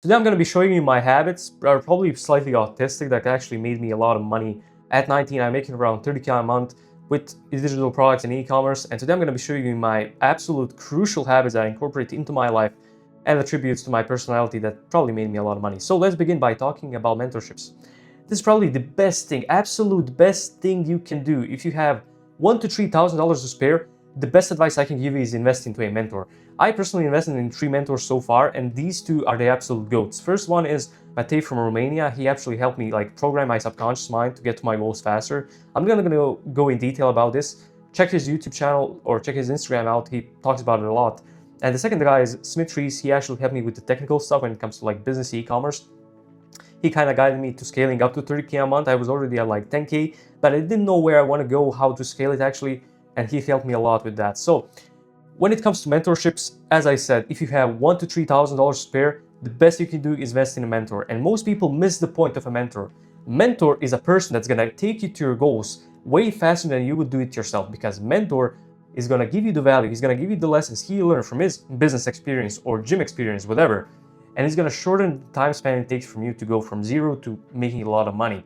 Today I'm going to be showing you my habits that are probably slightly autistic that actually made me a lot of money. At 19, I'm making around 30K a month with digital products and e-commerce. And today I'm going to be showing you my absolute crucial habits that I incorporate into my life and attributes to my personality that probably made me a lot of money. So let's begin by talking about mentorships. This is probably the best thing, absolute best thing you can do. If you have $1,000 to $3,000 to spare, the best advice I can give you is invest into a mentor. I personally invested in 3 mentors so far, and these 2 are the absolute goats. First one is Matej from Romania. He actually helped me program my subconscious mind to get to my goals faster. I'm gonna go in detail about this. Check his YouTube channel or check his Instagram out. He talks about it a lot. And the second guy is Smith Reese. He actually helped me with the technical stuff when it comes to business e-commerce. He kind of guided me to scaling up to 30K a month. I was already at 10K, but I didn't know where I want to go, how to scale it actually, and he helped me a lot with that. So when it comes to mentorships, as I said, if you have $1,000 to $3,000 spare, the best you can do is invest in a mentor. And most people miss the point of a mentor. Mentor is a person that's gonna take you to your goals way faster than you would do it yourself, because mentor is gonna give you the value, he's gonna give you the lessons he learned from his business experience or gym experience, whatever. And it's gonna shorten the time span it takes from you to go from zero to making a lot of money.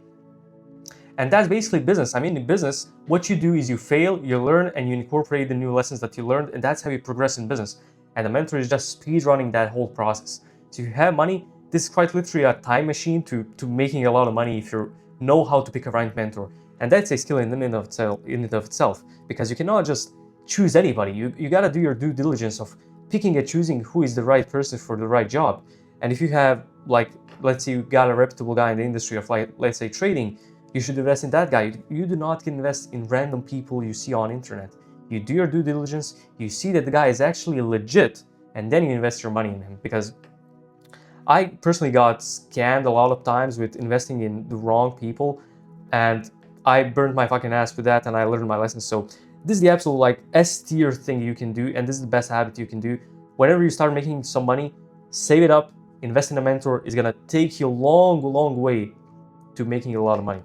And that's basically business. I mean, in business, what you do is you fail, you learn, and you incorporate the new lessons that you learned, and that's how you progress in business. And the mentor is just speed running that whole process. So if you have money, this is quite literally a time machine to making a lot of money if you know how to pick a right mentor. And that's a skill in and of itself, because you cannot just choose anybody. You gotta do your due diligence of picking and choosing who is the right person for the right job. And if you have let's say you got a reputable guy in the industry of let's say trading, you should invest in that guy. You do not invest in random people you see on internet. You do your due diligence, you see that the guy is actually legit, and then you invest your money in him. Because I personally got scammed a lot of times with investing in the wrong people, and I burned my fucking ass with that, and I learned my lesson. So this is the absolute S tier thing you can do, and this is the best habit you can do. Whenever you start making some money, save it up, invest in a mentor. Is gonna take you a long way to making a lot of money.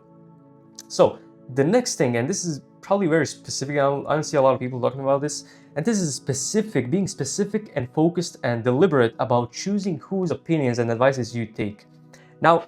So the next thing, and this is probably very specific, I don't see a lot of people talking about this, and this is specific, being specific and focused and deliberate about choosing whose opinions and advices you take. Now,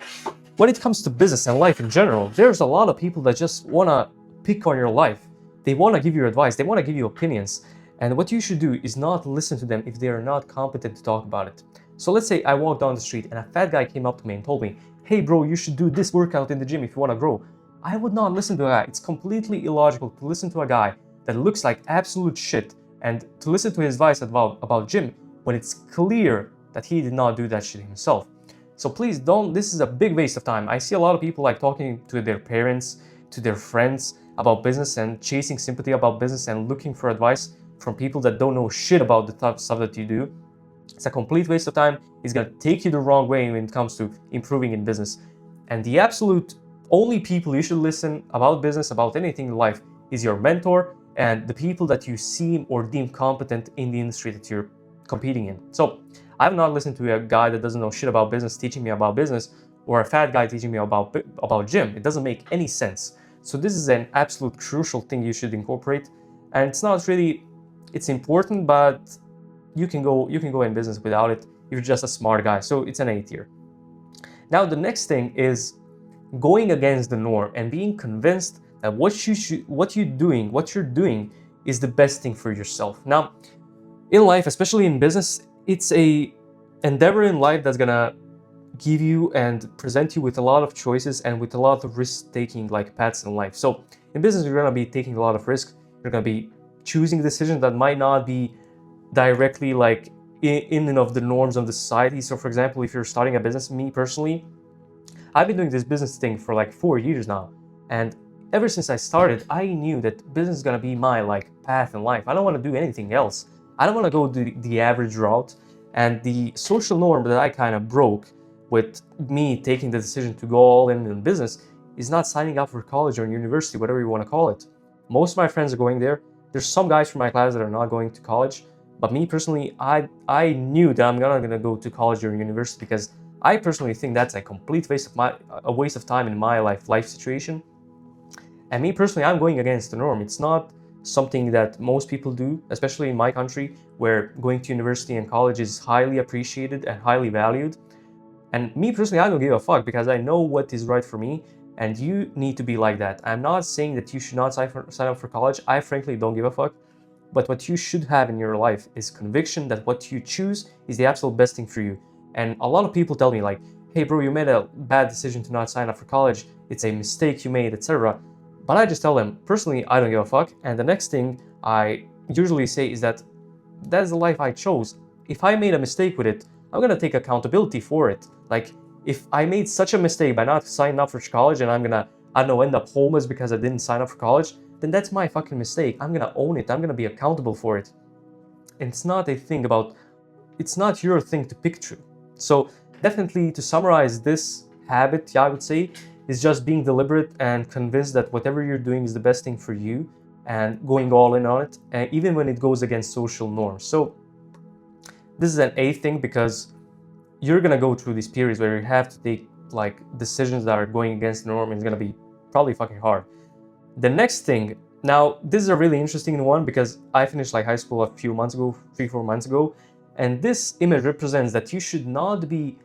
when it comes to business and life in general, there's a lot of people that just wanna pick on your life. They wanna give you advice, they wanna give you opinions, and what you should do is not listen to them if they are not competent to talk about it. So let's say I walked down the street and a fat guy came up to me and told me, hey bro, you should do this workout in the gym if you wanna grow. I would not listen to a guy. It's completely illogical to listen to a guy that looks like absolute shit and to listen to his advice about gym when it's clear that he did not do that shit himself. So please don't, this is a big waste of time. I see a lot of people talking to their parents, to their friends about business and chasing sympathy about business and looking for advice from people that don't know shit about the type of stuff that you do. It's a complete waste of time. It's gonna take you the wrong way when it comes to improving in business. And the absolute only people you should listen about business, about anything in life, is your mentor and the people that you seem or deem competent in the industry that you're competing in. So I've not listened to a guy that doesn't know shit about business teaching me about business, or a fat guy teaching me about gym. It doesn't make any sense. So this is an absolute crucial thing you should incorporate. And it's not really, it's important, but you can go in business without it if you're just a smart guy. So it's an A tier. Now the next thing is going against the norm and being convinced that what you're doing is the best thing for yourself. Now, in life, especially in business, it's a endeavor in life that's gonna give you and present you with a lot of choices and with a lot of risk-taking paths in life. So in business, you're gonna be taking a lot of risk. You're gonna be choosing decisions that might not be directly in and of the norms of the society. So for example, if you're starting a business, me personally, I've been doing this business thing for 4 years now, and ever since I started, I knew that business is gonna be my path in life. I don't want to do anything else. I don't want to go the average route, and the social norm that I kind of broke with me taking the decision to go all in business is not signing up for college or university, whatever you want to call it. Most of my friends are going there. There's some guys from my class that are not going to college, but me personally, I knew that I'm not gonna go to college or university because I personally think that's a complete waste of time in my life situation. And me personally, I'm going against the norm. It's not something that most people do, especially in my country, where going to university and college is highly appreciated and highly valued. And me personally, I don't give a fuck because I know what is right for me, and you need to be like that. I'm not saying that you should not sign up for college. I frankly don't give a fuck. But what you should have in your life is conviction that what you choose is the absolute best thing for you. And a lot of people tell me like, hey bro, you made a bad decision to not sign up for college. It's a mistake you made, etc. But I just tell them, personally, I don't give a fuck. And the next thing I usually say is that that's the life I chose. If I made a mistake with it, I'm gonna take accountability for it. Like, if I made such a mistake by not signing up for college and I'm gonna, I don't know, end up homeless because I didn't sign up for college, then that's my fucking mistake. I'm gonna own it. I'm gonna be accountable for it. And it's not a thing about, it's not your thing to pick through. So definitely, to summarize this habit, yeah, I would say, is just being deliberate and convinced that whatever you're doing is the best thing for you and going all in on it, and even when it goes against social norms. So this is an A thing because you're gonna go through these periods where you have to take like decisions that are going against the norm, and it's gonna be probably fucking hard. The next thing, now this is a really interesting one because I finished like high school a few months ago, 3-4 months ago, and this image represents that you should not be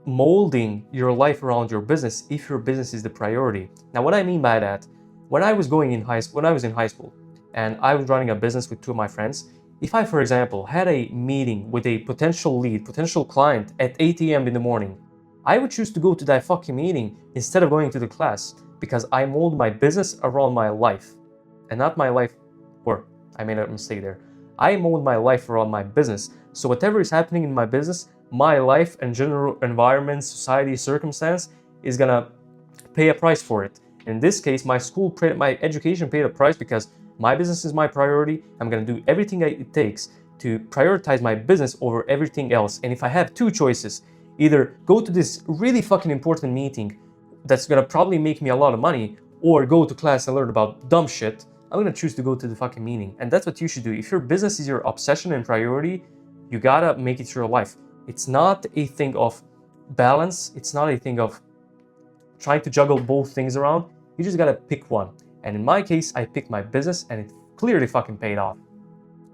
molding your life around your business if your business is the priority. Now, what I mean by that, when I was in high school and I was running a business with two of my friends, if I, for example, had a meeting with a potential lead, potential client at 8 a.m. in the morning, I would choose to go to that fucking meeting instead of going to the class because I mold my business around my life and not my life, or I made a mistake there. I mold my life around my business. So whatever is happening in my business, my life and general environment, society, circumstance is gonna pay a price for it. In this case, my education paid a price because my business is my priority. I'm gonna do everything it takes to prioritize my business over everything else. And if I have two choices, either go to this really fucking important meeting that's gonna probably make me a lot of money, or go to class and learn about dumb shit, I'm gonna choose to go to the fucking meeting. And that's what you should do. If your business is your obsession and priority, you gotta make it your life. It's not a thing of balance. It's not a thing of trying to juggle both things around. You just gotta pick one. And in my case, I picked my business and it clearly fucking paid off.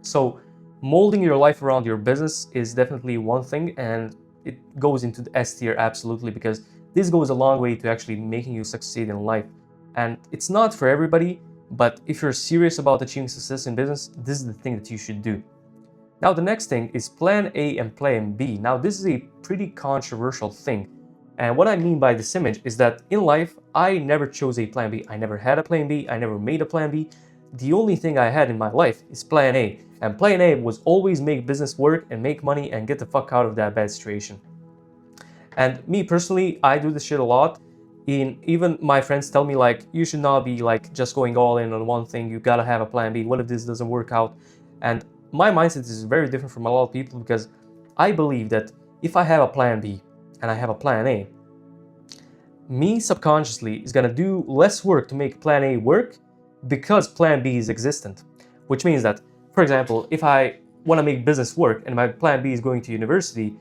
So molding your life around your business is definitely one thing, and it goes into the S tier absolutely, because this goes a long way to actually making you succeed in life. And it's not for everybody, but if you're serious about achieving success in business, this is the thing that you should do. Now, the next thing is plan A and plan B. Now, this is a pretty controversial thing. And what I mean by this image is that in life, I never chose a plan B. I never had a plan B. I never made a plan B. The only thing I had in my life is plan A. And plan A was always make business work and make money and get the fuck out of that bad situation. And me personally, I do this shit a lot. Even my friends tell me like, you should not be like just going all in on one thing. You gotta have a plan B. What if this doesn't work out? And my mindset is very different from a lot of people because I believe that if I have a plan B and I have a plan A, me subconsciously is gonna do less work to make plan A work because plan B is existent. Which means that, for example, if I wanna make business work and my plan B is going to university,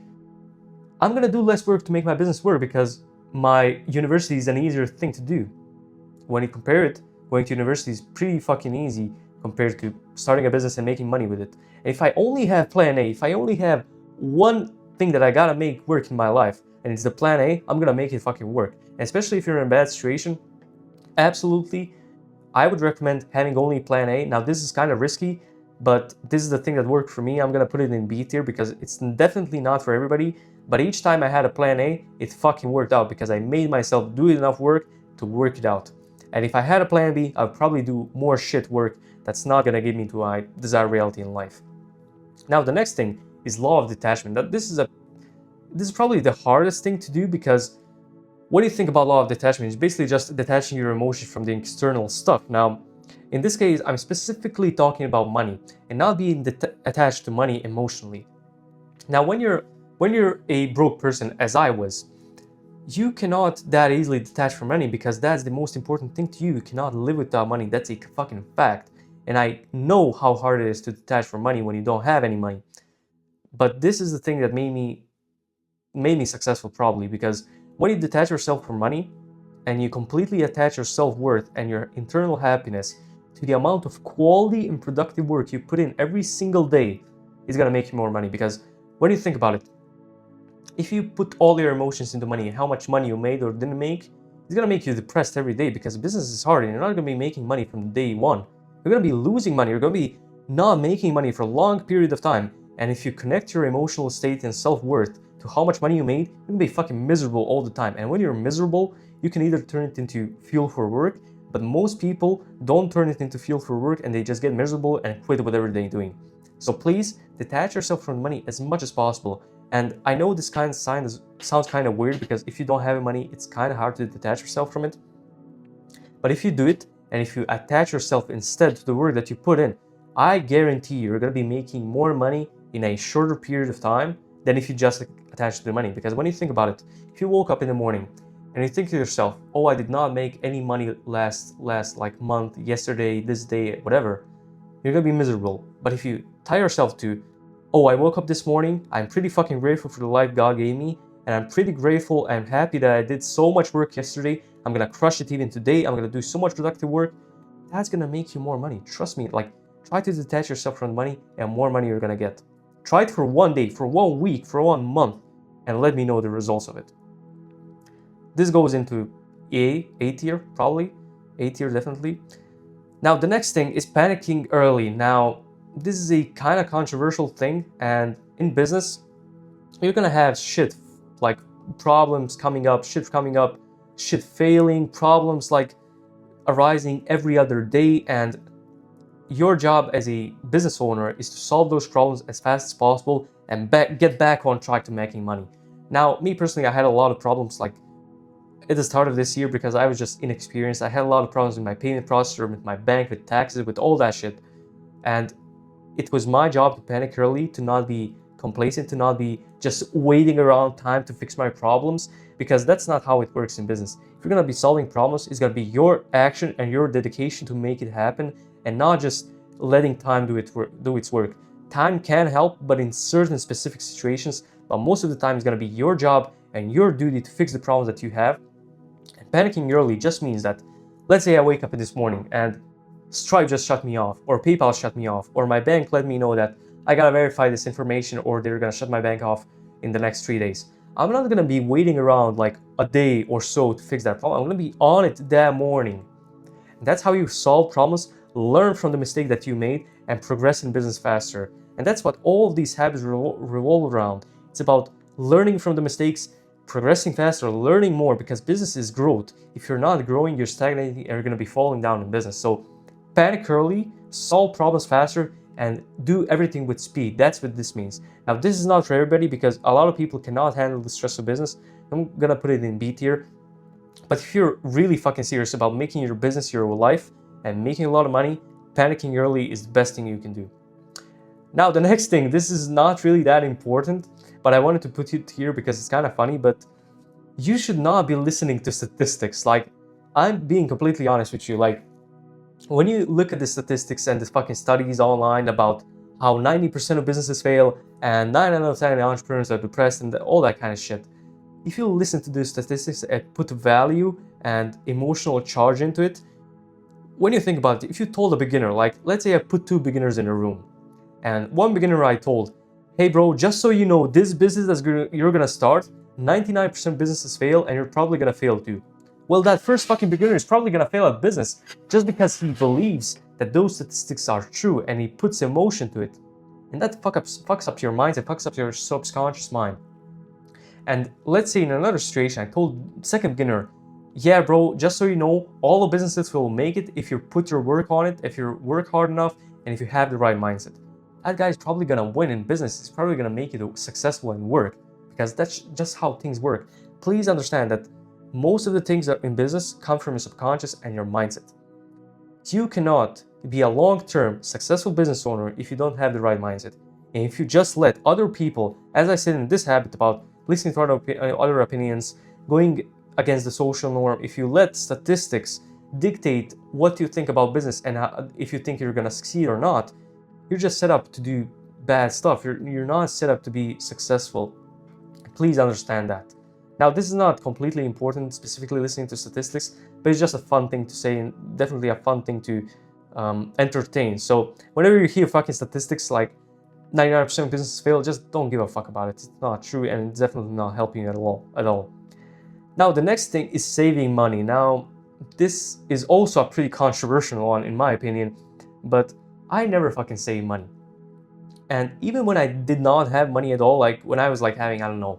I'm gonna do less work to make my business work because my university is an easier thing to do. When you compare it, going to university is pretty fucking easy compared to starting a business and making money with it. And if I only have plan A, if I only have one thing that I gotta make work in my life, and it's the plan A, I'm gonna make it fucking work. And especially if you're in a bad situation, absolutely, I would recommend having only plan A. Now, this is kind of risky, but this is the thing that worked for me. I'm gonna put it in B tier because it's definitely not for everybody. But each time I had a plan A, it fucking worked out because I made myself do enough work to work it out. And if I had a plan B, I'd probably do more shit work that's not gonna get me to my desired reality in life. Now, the next thing is law of detachment. This is probably the hardest thing to do because what do you think about law of detachment? It's basically just detaching your emotions from the external stuff. Now, in this case, I'm specifically talking about money and not being attached to money emotionally. Now, when you're a broke person, as I was, you cannot that easily detach from money because that's the most important thing to you. You cannot live without money. That's a fucking fact. And I know how hard it is to detach from money when you don't have any money. But this is the thing that made me successful probably, because when you detach yourself from money and you completely attach your self-worth and your internal happiness to the amount of quality and productive work you put in every single day, is gonna make you more money. Because when you think about it, If you put all your emotions into money and how much money you made or didn't make, it's gonna make you depressed every day because business is hard and you're not gonna be making money from day one. You're gonna be losing money, you're gonna be not making money for a long period of time. And if you connect your emotional state and self-worth to how much money you made, you're gonna be fucking miserable all the time. And when you're miserable, you can either turn it into fuel for work, but most people don't turn it into fuel for work and they just get miserable and quit whatever they're doing. So please detach yourself from money as much as possible. And I know this kind of sounds kind of weird because if you don't have money, it's kind of hard to detach yourself from it. But if you do it, and if you attach yourself instead to the work that you put in, I guarantee you're going to be making more money in a shorter period of time than if you just attach to the money. Because when you think about it, if you woke up in the morning and you think to yourself, oh, I did not make any money last like month, yesterday, this day, whatever, you're going to be miserable. But if you tie yourself to, oh, I woke up this morning, I'm pretty fucking grateful for the life God gave me, and I'm pretty grateful and happy that I did so much work yesterday, I'm gonna crush it even today, I'm gonna do so much productive work, that's gonna make you more money. Trust me, like, try to detach yourself from money and more money you're gonna get. Try it for one day, for 1 week, for 1 month, and let me know the results of it. This goes into A tier, probably. A tier, definitely. Now, the next thing is panicking early. Now, this is a kind of controversial thing, and in business, you're gonna have shit like problems coming up, shit failing, problems like arising every other day, and your job as a business owner is to solve those problems as fast as possible and get back on track to making money. Now, me personally, I had a lot of problems like at the start of this year because I was just inexperienced. I had a lot of problems with my payment processor, with my bank, with taxes, with all that shit. And it was my job to panic early, to not be complacent, to not be just waiting around time to fix my problems, because that's not how it works in business. If you're gonna be solving problems, it's gonna be your action and your dedication to make it happen, and not just letting time do its work. Time can help, but in certain specific situations, but most of the time it's gonna be your job and your duty to fix the problems that you have. And panicking early just means that, let's say I wake up this morning and Stripe just shut me off, or PayPal shut me off, or my bank let me know that I gotta verify this information or they're gonna shut my bank off in the next 3 days. I'm not gonna be waiting around like a day or so to fix that problem. I'm gonna be on it that morning. And that's how you solve problems, learn from the mistake that you made, and progress in business faster. And that's what all of these habits revolve around. It's about learning from the mistakes, progressing faster, learning more, because business is growth. If you're not growing, you're stagnating and you're gonna be falling down in business. So panic early, solve problems faster, and do everything with speed. That's what this means. Now, this is not for everybody because a lot of people cannot handle the stress of business. I'm gonna put it in B tier. But if you're really fucking serious about making your business your life and making a lot of money, panicking early is the best thing you can do. Now, the next thing, this is not really that important, but I wanted to put it here because it's kind of funny, but you should not be listening to statistics. Like, I'm being completely honest with you. Like, when you look at the statistics and the fucking studies online about how 90% of businesses fail and 9 out of 10 entrepreneurs are depressed and all that kind of shit, if you listen to these statistics and put value and emotional charge into it, when you think about it, if you told a beginner, like let's say I put 2 beginners in a room, and one beginner I told, hey bro, just so you know, this business that you're gonna start, 99% businesses fail and you're probably gonna fail too. Well, that first fucking beginner is probably gonna fail at business just because he believes that those statistics are true and he puts emotion to it. And that fucks up your mind, it fucks up your subconscious mind. And let's say in another situation, I told second beginner, yeah bro, just so you know, all the businesses will make it if you put your work on it, if you work hard enough, and if you have the right mindset. That guy is probably gonna win in business, he's probably gonna make it successful in work, because that's just how things work. Please understand that most of the things that in business come from your subconscious and your mindset. You cannot be a long-term successful business owner if you don't have the right mindset. And if you just let other people, as I said in this habit about listening to other opinions, going against the social norm, if you let statistics dictate what you think about business and if you think you're gonna succeed or not, you're just set up to do bad stuff. You're not set up to be successful. Please understand that. Now, this is not completely important, specifically listening to statistics, but it's just a fun thing to say and definitely a fun thing to entertain. So whenever you hear fucking statistics like 99% of businesses fail, just don't give a fuck about it. It's not true, and it's definitely not helping you at all. Now, the next thing is saving money. Now, this is also a pretty controversial one in my opinion, but I never fucking save money. And even when I did not have money at all, like when I was like having, I don't know,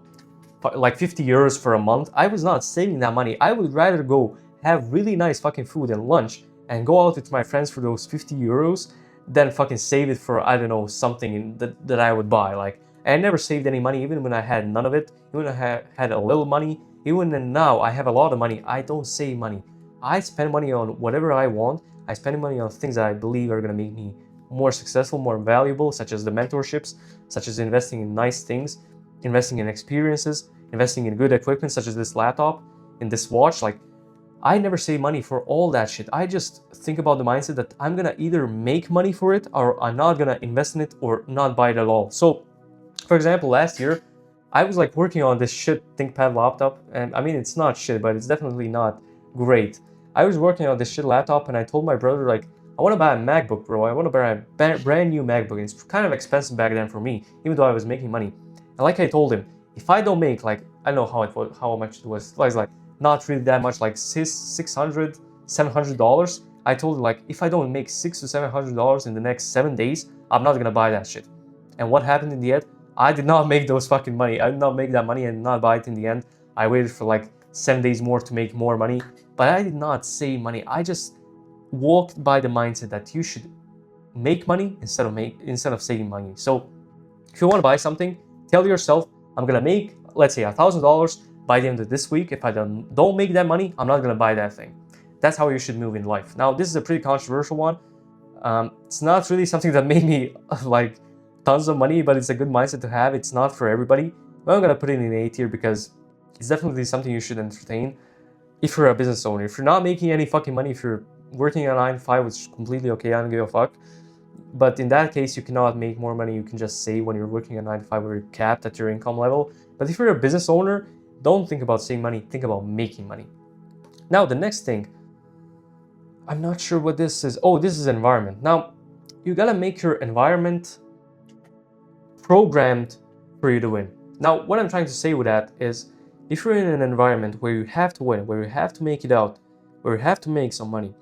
like 50 euros for a month, I was not saving that money. I would rather go have really nice fucking food and lunch and go out with my friends for those 50 euros than fucking save it for, I don't know, something that I would buy. Like, I never saved any money, even when I had none of it, even when I had a little money, even when now I have a lot of money, I don't save money. I spend money on whatever I want. I spend money on things that I believe are gonna make me more successful, more valuable, such as the mentorships, such as investing in nice things, investing in experiences, investing in good equipment, such as this laptop, in this watch. Like, I never save money for all that shit. I just think about the mindset that I'm gonna either make money for it or I'm not gonna invest in it or not buy it at all. So, for example, last year, I was like working on this shit ThinkPad laptop, and I mean, it's not shit, but it's definitely not great. I was working on this shit laptop, and I told my brother, like, I want to buy a MacBook, bro. I want to buy a brand new MacBook. It's kind of expensive back then for me, even though I was making money. And like I told him, if I don't make, like, I don't know how much it was. It was like not really that much, like $600, $700. I told him, like, if I don't make $600 to $700 in the next 7 days, I'm not gonna buy that shit. And what happened in the end? I did not make those fucking money. I did not make that money and not buy it in the end. I waited for like 7 days more to make more money, but I did not save money. I just walked by the mindset that you should make money instead of saving money. So if you want to buy something, tell yourself, I'm gonna make, let's say, $1,000 by the end of this week. If I don't make that money, I'm not gonna buy that thing. That's how you should move in life. Now, this is a pretty controversial one. It's not really something that made me like tons of money, but it's a good mindset to have. It's not for everybody. But I'm gonna put it in A tier because it's definitely something you should entertain if you're a business owner. If you're not making any fucking money, if you're working a 9 to 5, which is completely okay, I don't give a fuck. But in that case, you cannot make more money. You can just save when you're working a 9 to 5 where you're capped at your income level. But if you're a business owner, don't think about saving money, think about making money. Now, the next thing, I'm not sure what this is. Oh, this is environment. Now, you gotta make your environment programmed for you to win. Now, what I'm trying to say with that is, if you're in an environment where you have to win, where you have to make it out, where you have to make some money,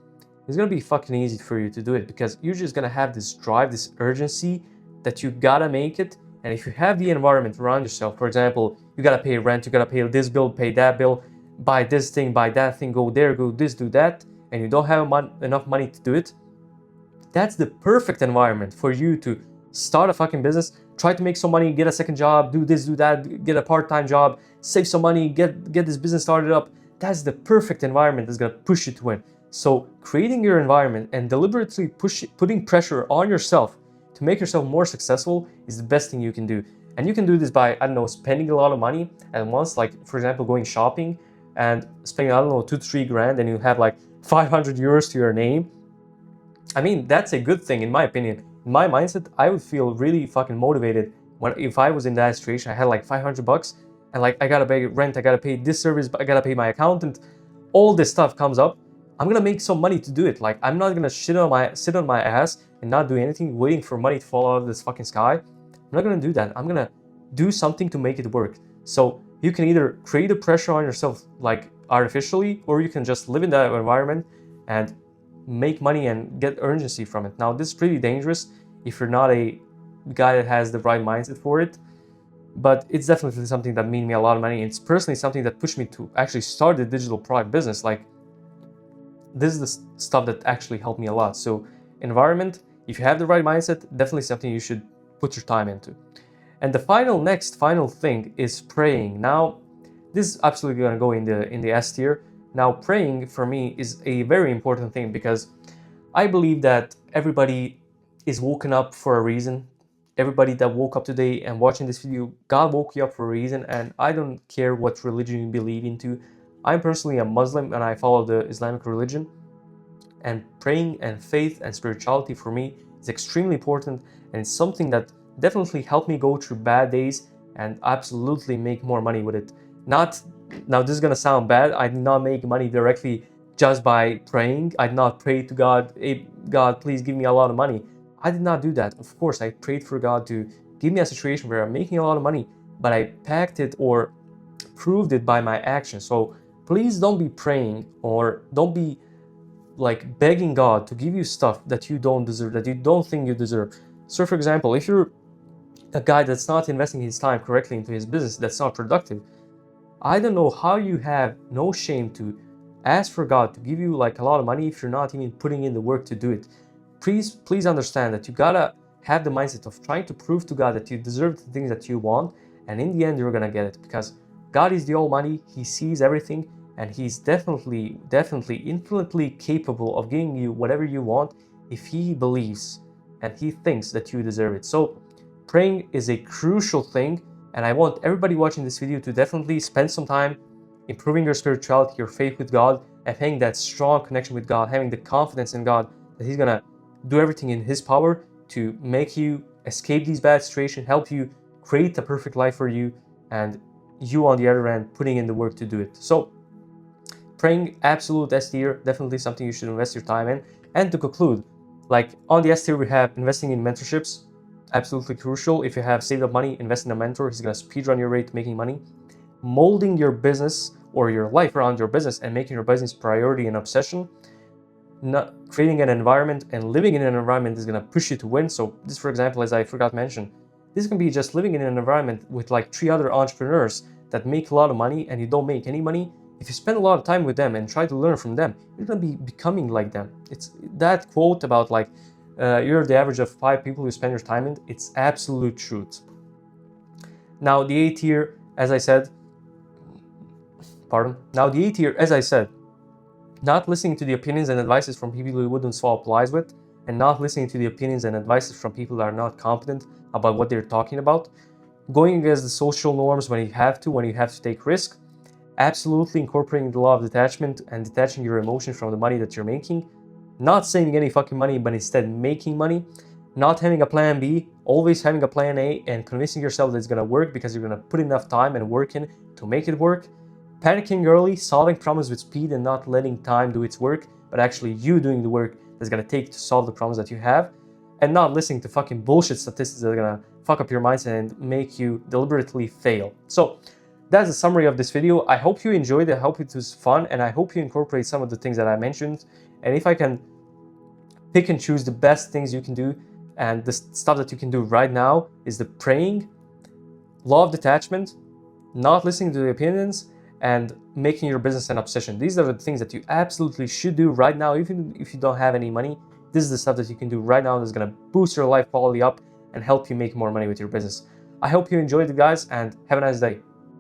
it's gonna be fucking easy for you to do it because you're just gonna have this drive, this urgency that you gotta make it. And if you have the environment around yourself, for example, you gotta pay rent, you gotta pay this bill, pay that bill, buy this thing, buy that thing, go there, go this, do that, and you don't have enough money to do it, that's the perfect environment for you to start a fucking business, try to make some money, get a second job, do this, do that, get a part-time job, save some money, get this business started up. That's the perfect environment that's gonna push you to win. So creating your environment and deliberately putting pressure on yourself to make yourself more successful is the best thing you can do. And you can do this by, I don't know, spending a lot of money at once, like for example, going shopping and spending, I don't know, 2-3 grand, and you have like 500 euros to your name. I mean, that's a good thing in my opinion. In my mindset, I would feel really fucking motivated if I was in that situation. I had like 500 bucks and like I gotta pay rent, I gotta pay this service, I gotta pay my accountant. All this stuff comes up. I'm gonna make some money to do it. Like, I'm not gonna sit on my ass and not do anything, waiting for money to fall out of this fucking sky. I'm not gonna do that. I'm gonna do something to make it work. So you can either create a pressure on yourself like artificially, or you can just live in that environment and make money and get urgency from it. Now, this is pretty dangerous if you're not a guy that has the right mindset for it, but it's definitely something that made me a lot of money. It's personally something that pushed me to actually start a digital product business. Like, this is the stuff that actually helped me a lot. So environment, if you have the right mindset, definitely something you should put your time into. And the final thing is praying. Now, this is absolutely going to go in the S tier. Now, praying for me is a very important thing because I believe that everybody is woken up for a reason. Everybody that woke up today and watching this video, God woke you up for a reason, and I don't care what religion you believe into. I'm personally a Muslim and I follow the Islamic religion, and praying and faith and spirituality for me is extremely important, and it's something that definitely helped me go through bad days and absolutely make more money with it. Now, this is gonna sound bad. I did not make money directly just by praying. I did not pray to God, hey, God, please give me a lot of money. I did not do that. Of course, I prayed for God to give me a situation where I'm making a lot of money, but I packed it or proved it by my actions. So please don't be praying or don't be like begging God to give you stuff that you don't deserve, that you don't think you deserve. So for example, if you're a guy that's not investing his time correctly into his business, that's not productive, I don't know how you have no shame to ask for God to give you like a lot of money if you're not even putting in the work to do it. Please understand that you gotta have the mindset of trying to prove to God that you deserve the things that you want, and in the end you're gonna get it, because God is the Almighty, He sees everything, and He's definitely, infinitely capable of giving you whatever you want if He believes and He thinks that you deserve it. So praying is a crucial thing, and I want everybody watching this video to definitely spend some time improving your spirituality, your faith with God, and having that strong connection with God, having the confidence in God that He's gonna do everything in His power to make you escape these bad situations, help you create a perfect life for you, and you on the other end putting in the work to do it. So praying, absolute S tier, definitely something you should invest your time in. And to conclude, like on the S tier we have investing in mentorships, absolutely crucial. If you have saved up money, invest in a mentor. He's gonna speedrun your rate making money. Molding your business or your life around your business and making your business priority and obsession. Not creating an environment and living in an environment is gonna push you to win. So this, for example, as I forgot to mention, this can be just living in an environment with like 3 other entrepreneurs that make a lot of money and you don't make any money. If you spend a lot of time with them and try to learn from them, you're gonna be becoming like them. It's that quote about like you're the average of 5 people you spend your time in. It's absolute truth. Now the A tier, as I said, not listening to the opinions and advices from people you wouldn't swap lies with, and not listening to the opinions and advices from people that are not competent about what they're talking about. Going against the social norms when you have to take risk. Absolutely incorporating the law of detachment and detaching your emotion from the money that you're making. Not saving any fucking money, but instead making money. Not having a plan B, always having a plan A and convincing yourself that it's gonna work because you're gonna put enough time and work in to make it work. Panicking early, solving problems with speed and not letting time do its work, but actually you doing the work that's gonna take to solve the problems that you have. And not listening to fucking bullshit statistics that are gonna fuck up your mindset and make you deliberately fail. So that's the summary of this video. I hope you enjoyed it, I hope it was fun, and I hope you incorporate some of the things that I mentioned. And if I can pick and choose the best things you can do, and the stuff that you can do right now is the praying, law of detachment, not listening to the opinions, and making your business an obsession. These are the things that you absolutely should do right now, even if you don't have any money. This is the stuff that you can do right now that's gonna boost your life quality up and help you make more money with your business. I hope you enjoyed it, guys, and have a nice day.